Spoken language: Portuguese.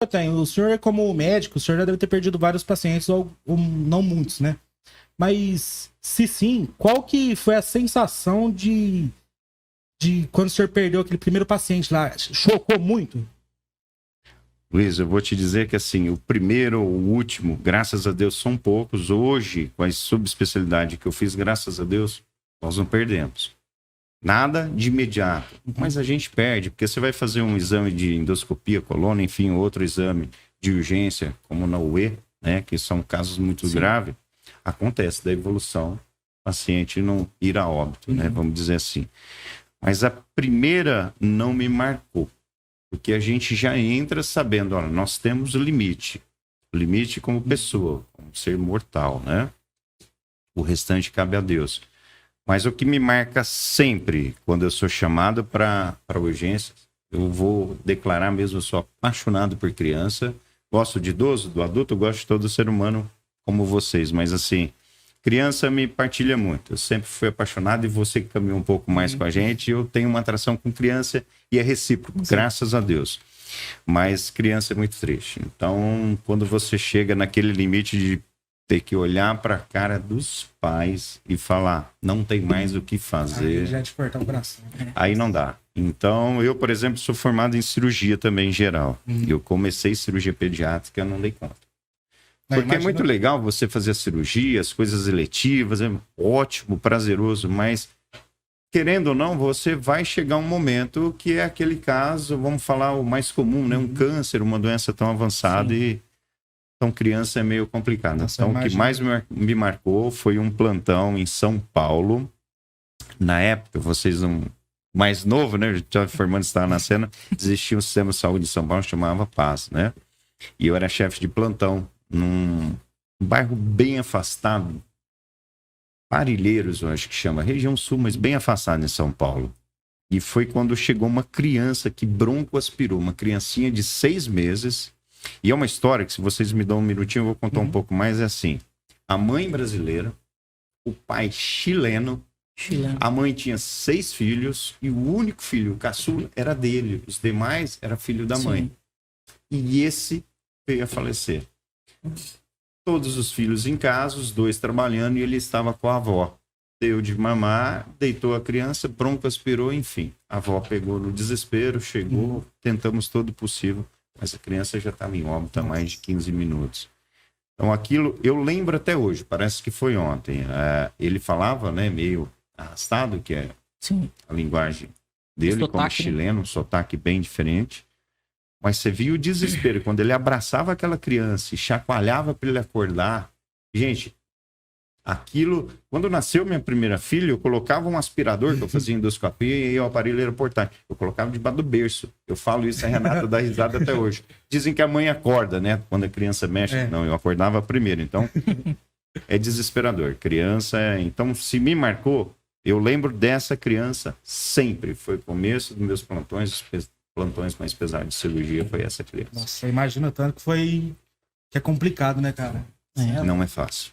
O senhor, como médico, o senhor já deve ter perdido vários pacientes, ou não muitos, né? Mas, se sim, qual que foi a sensação de quando o senhor perdeu aquele primeiro paciente lá? Chocou muito? Luiz, eu vou te dizer que assim, o primeiro, o último, graças a Deus, são poucos. Hoje, com a subespecialidade que eu fiz, graças a Deus, nós não perdemos. Nada de imediato, mas a gente perde, porque você vai fazer um exame de endoscopia, colônia, enfim, outro exame de urgência, como na UE, né, que são casos muito graves, acontece da evolução, o paciente não ir a óbito, né, vamos dizer assim. Mas a primeira não me marcou, porque a gente já entra sabendo, olha, nós temos o limite como pessoa, como ser mortal, né? O restante cabe a Deus. Mas o que me marca sempre, quando eu sou chamado para urgência, eu vou declarar mesmo, eu sou apaixonado por criança, gosto de idoso, do adulto, eu gosto de todo ser humano como vocês, mas assim, criança me partilha muito. Eu sempre fui apaixonado e você que caminhou um pouco mais com a gente, eu tenho uma atração com criança e é recíproco, graças a Deus. Mas criança é muito triste. Então, quando você chega naquele limite de ter que olhar para a cara dos pais e falar, não tem mais o que fazer. Aí já te cortar o coração. Aí não dá. Então, eu, por exemplo, sou formado em cirurgia também em geral. Eu comecei cirurgia pediátrica, eu não dei conta. Porque é muito legal você fazer a cirurgia, as coisas eletivas, é ótimo, prazeroso, mas querendo ou não, você vai chegar um momento que é aquele caso, vamos falar o mais comum, né? Um câncer, uma doença tão avançada e então criança é meio complicado. Nossa, então o que mais me marcou foi um plantão em São Paulo. Na época, vocês não... mais novo, né? Eu estava formando, estava na cena, existia um sistema de saúde de São Paulo, chamava Paz, né? E eu era chefe de plantão num bairro bem afastado, Parelheiros, eu acho que chama, região sul, mas bem afastada em São Paulo. E foi quando chegou uma criança que broncoaspirou, uma criancinha de 6 meses. E é uma história que, se vocês me dão um minutinho, eu vou contar um pouco mais. É assim, a mãe brasileira, o pai chileno, a mãe tinha 6 filhos e o único filho, o caçula, era dele. Os demais era filho da mãe. E esse veio a falecer. Todos os filhos em casa, os 2 trabalhando, e ele estava com a avó. Deu de mamar, deitou a criança, broncoaspirou, enfim. A avó pegou no desespero, chegou, tentamos todo o possível, mas a criança já estava em óbito há mais de 15 minutos. Então aquilo, eu lembro até hoje, parece que foi ontem. Ele falava, né, meio arrastado, que é a linguagem dele, sotaque, como chileno, um sotaque bem diferente. Mas você viu o desespero, quando ele abraçava aquela criança e chacoalhava para ele acordar. Gente, aquilo... Quando nasceu minha primeira filha, eu colocava um aspirador, que eu fazia endoscopia, e o aparelho era portátil. Eu colocava debaixo do berço. Eu falo isso, a Renata dá risada até hoje. Dizem que a mãe acorda, né? Quando a criança mexe. Não, eu acordava primeiro. Então, é desesperador. Criança... Então, se me marcou, eu lembro dessa criança sempre. Foi o começo dos meus plantões mais pesados de cirurgia, foi essa criança. Nossa, imagina tanto que é complicado, né, cara? Não é fácil.